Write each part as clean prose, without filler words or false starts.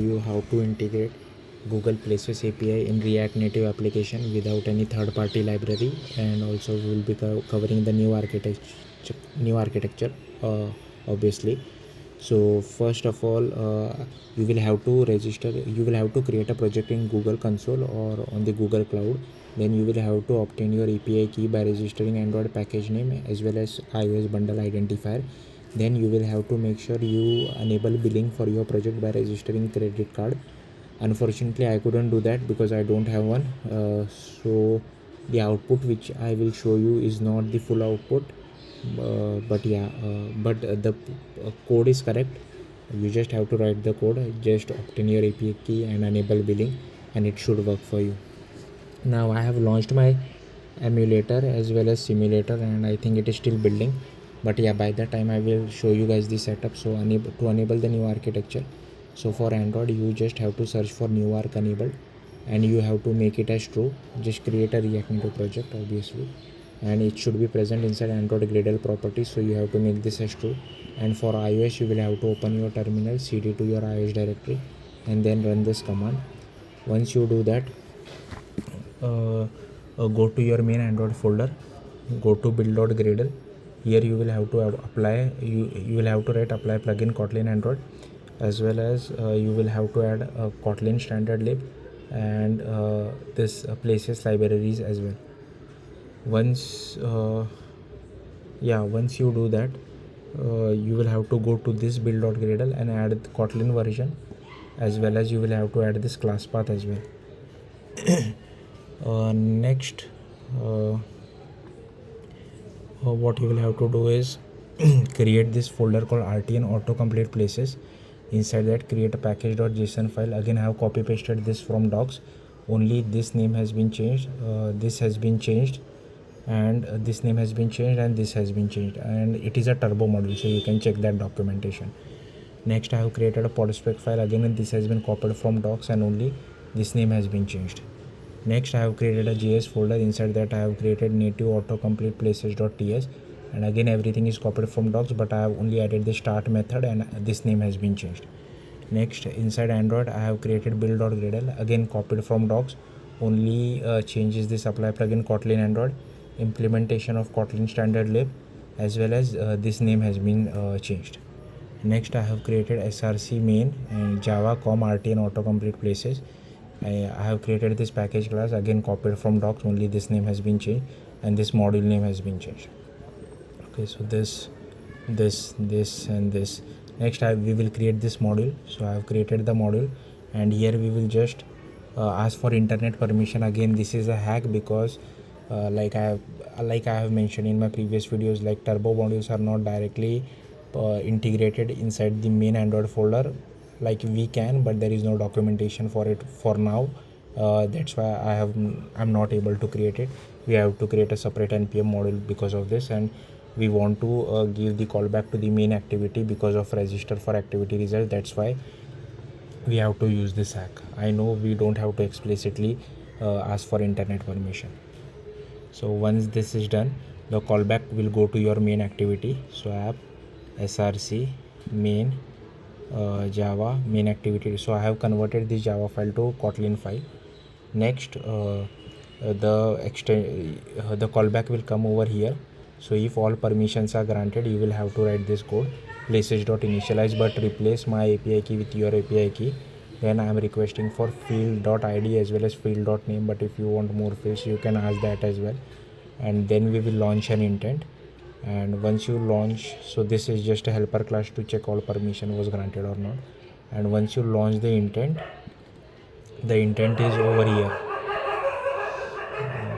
you how to integrate Google Places API in React Native application without any third-party library, and also we will be covering the new architecture obviously. So first of all, you will have to register. You will have to create a project in Google Console or on the Google Cloud. Then you will have to obtain your API key by registering Android package name as well as iOS bundle identifier. Then you will have to make sure you enable billing for your project by registering credit card. Unfortunately, I couldn't do that because I don't have one. So the output which I will show you is not the full output, but yeah, but the code is correct. You just have to write the code, just obtain your API key and enable billing, and it should work for you. Now I have launched my emulator as well as simulator, and I think it is still building, but yeah, by that time I will show you guys the setup. So to enable the new architecture, so for Android you just have to search for new arc enabled, and you have to make it as true. Just create a React Native project obviously, and it should be present inside Android Gradle properties, so you have to make this as true. And for iOS you will have to open your terminal, cd to your iOS directory, and then run this command. Once you do that, go to your main Android folder, go to build.gradle. Here you will have to apply, you will have to write apply plugin Kotlin Android, as well as you will have to add Kotlin standard lib and this places libraries as well. Once once you do that, you will have to go to this build.gradle and add the Kotlin version, as well as you will have to add this class path as well. Next, what you will have to do is create this folder called rtn autocomplete places. Inside that, create a package.json file. Again, I have copy pasted this from docs. Only this name has been changed, this has been changed, and this name has been changed, and this has been changed, and it is a turbo module, so you can check that documentation. Next, I have created a podspec file. Again, this has been copied from docs, and only this name has been changed. Next, I have created a JS folder. Inside that, I have created native autocomplete places.ts, and again everything is copied from docs, but I have only added the start method, and this name has been changed. Next, inside Android, I have created build.gradle. Again, copied from docs, only changes this apply plugin Kotlin Android, implementation of Kotlin standard lib, as well as this name has been changed. Next, I have created src main and java com rtn autocomplete places. I have created this package class, again copied from docs, only this name has been changed, and this module name has been changed. Okay, so this and this. Next, we will create this module. So I have created the module, and here we will just ask for internet permission. Again, this is a hack because like I have mentioned in my previous videos, like turbo modules are not directly integrated inside the main Android folder. Like we can, but there is no documentation for it for now. That's why I'm not able to create it. We have to create a separate npm module because of this, and we want to give the callback to the main activity because of register for activity result. That's why we have to use this hack. I know we don't have to explicitly ask for internet permission. So once this is done, the callback will go to your main activity. So app src main java main activity. So I have converted this java file to Kotlin file. Next, the callback will come over here. So if all permissions are granted, you will have to write this code places.initialize, but replace my API key with your API key. Then I am requesting for field.id as well as field.name, but if you want more fields, you can ask that as well. And then we will launch an intent. And once you launch, so this is just a helper class to check all permission was granted or not. And once you launch the intent is over here.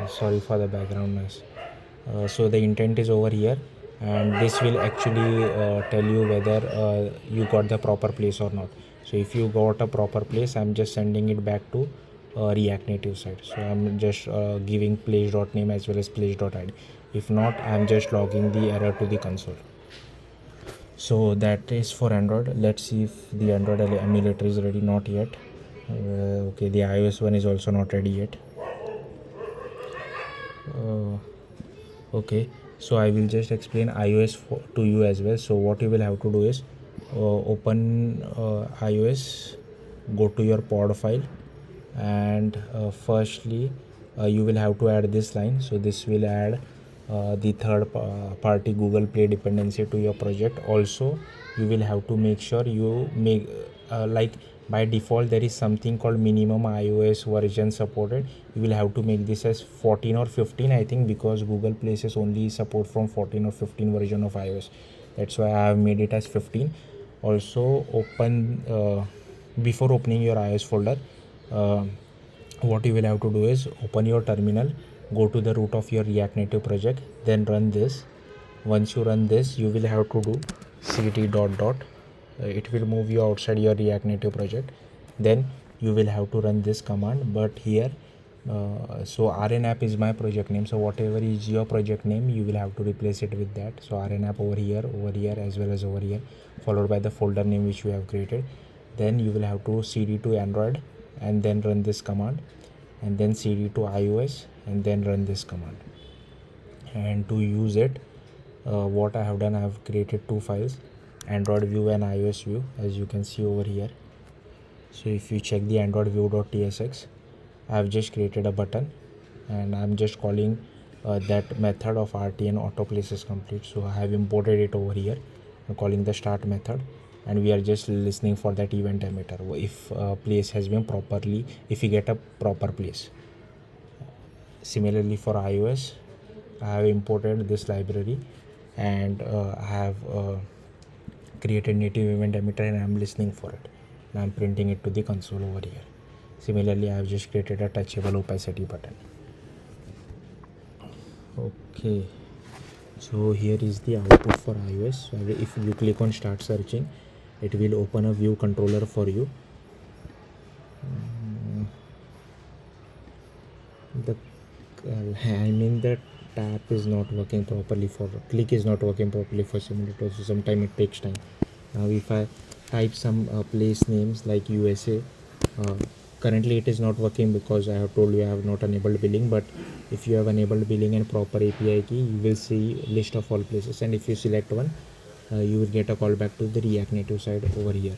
Sorry for the background noise. So the intent is over here, and this will actually tell you whether you got the proper place or not. So if you got a proper place, I'm just sending it back to React Native side. So I'm just giving place.name as well as place.id. If not, I'm just logging the error to the console. So that is for Android. Let's see if the Android emulator is ready. Not yet. Okay, the iOS one is also not ready yet. Okay, so I will just explain iOS to you as well. So what you will have to do is open iOS go to your pod file, and firstly you will have to add this line. So this will add the party Google Play dependency to your project. Also you will have to make sure you make like by default there is something called minimum iOS version supported. You will have to make this as 14 or 15, I think, because Google places only support from 14 or 15 version of iOS. That's why I have made it as 15. Also open before opening your iOS folder, uh, what you will have to do is open your terminal, go to the root of your React Native project, then run this. Once you run this, you will have to do cd dot dot. It will move you outside your React Native project. Then you will have to run this command. But here so rnapp is my project name, so whatever is your project name you will have to replace it with that. So rnapp over here as well as over here, followed by the folder name which you have created. Then you will have to cd to Android and then run this command, and then cd to iOS and then run this command. And to use it, what I have done, I have created two files, Android view and iOS view, as you can see over here. So if you check the Android view.tsx, I have just created a button and I'm just calling that method of RTN auto places complete. So I have imported it over here. I'm calling the start method, and we are just listening for that event emitter if place has been properly, if you get a proper place. Similarly for iOS, I have imported this library and I have created native event emitter and I'm listening for it, and I'm printing it to the console over here. Similarly, I have just created a touchable opacity button. Okay, so here is the output for iOS. So if you click on start searching, it will open a view controller for you. The tab is not working properly, for click is not working properly for simulator, so sometimes it takes time. Now if I type some place names like USA, currently it is not working because I have told you I have not enabled billing. But if you have enabled billing and proper API key, you will see list of all places, and if you select one, you will get a call back to the React Native side over here.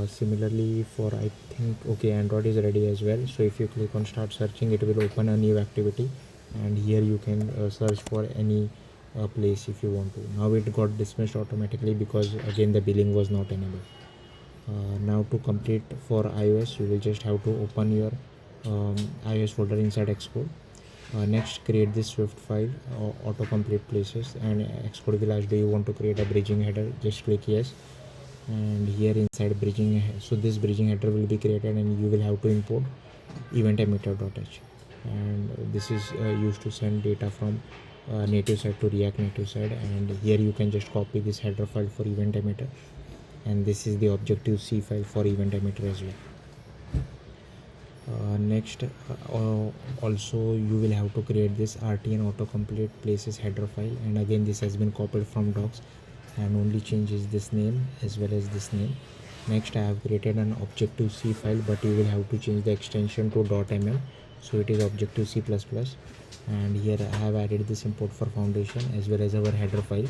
Similarly for, I think, okay, Android is ready as well. So if you click on start searching, it will open a new activity, and here you can search for any place if you want to. Now it got dismissed automatically because again the billing was not enabled. Now to complete for iOS, you will just have to open your iOS folder inside Xcode. Next, create this Swift file, autocomplete places, and Xcode will ask, do you want to create a bridging header? Just click yes, and here inside bridging, so this bridging header will be created, and you will have to import event emitter.h, and this is used to send data from native side to React Native side. And here you can just copy this header file for event emitter, and this is the Objective-C file for event emitter as well. Next, also you will have to create this RTN autocomplete places header file, and again this has been copied from docs and only changes this name as well as this name. Next, I have created an Objective-C file, but you will have to change the extension to .mm, so it is Objective-C++. And here I have added this import for foundation as well as our header file.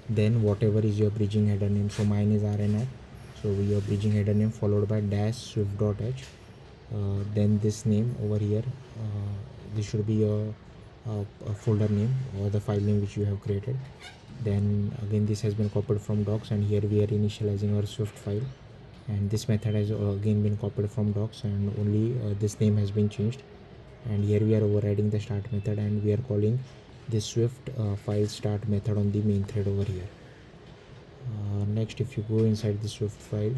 Then whatever is your bridging header name, so mine is RNR, so your bridging header name followed by dash swift.h. Then this name over here, this should be a folder name or the file name which you have created. Then again this has been copied from docs, and here we are initializing our Swift file, and this method has again been copied from docs, and only this name has been changed. And here we are overriding the start method, and we are calling this Swift file start method on the main thread over here. Next, if you go inside the Swift file,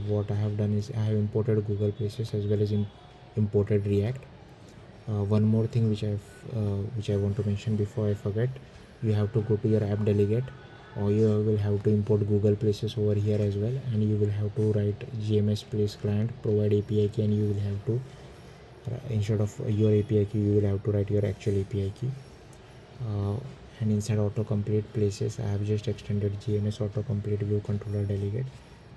what I have done is I have imported Google Places as well as imported React. One more thing which I want to mention before I forget, you have to go to your app delegate, or you will have to import Google Places over here as well, and you will have to write GMS place client provide API key, and you will have to instead of your API key you will have to write your actual API key. And inside autocomplete places, I have just extended GMS autocomplete view controller delegate,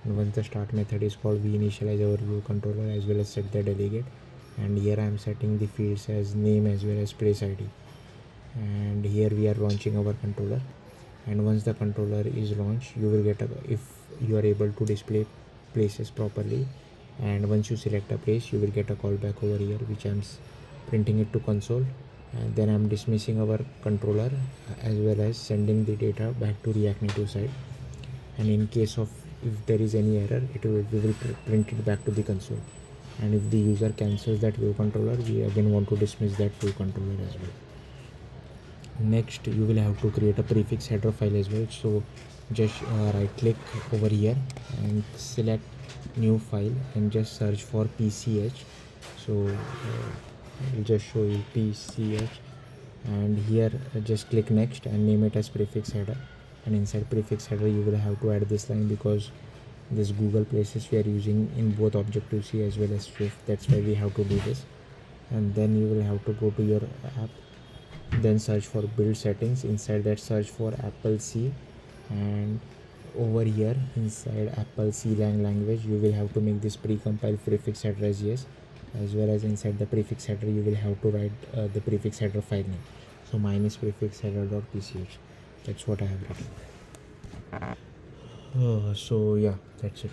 and once the start method is called, we initialize our view controller as well as set the delegate. And here I am setting the fields as name as well as place ID, and here we are launching our controller. And once the controller is launched, you will get if you are able to display places properly, and once you select a place you will get a callback over here which I'm printing it to console, and then I'm dismissing our controller as well as sending the data back to React Native side. And in case of if there is any error, we will print it back to the console. And if the user cancels that view controller, we again want to dismiss that view controller as well. Next you will have to create a prefix header file as well. So just right click over here and select new file and just search for pch. So I'll just show you pch, and here just click next and name it as prefix header. And inside prefix header you will have to add this line because this Google places we are using in both Objective-C as well as Swift. That's why we have to do this. And then you will have to go to your app, then search for build settings. Inside that search for Apple C, and over here inside Apple C language you will have to make this precompile prefix header as yes, as well as inside the prefix header you will have to write the prefix header file name. So mine is prefix header.pch. That's what I have written. So yeah, that's it.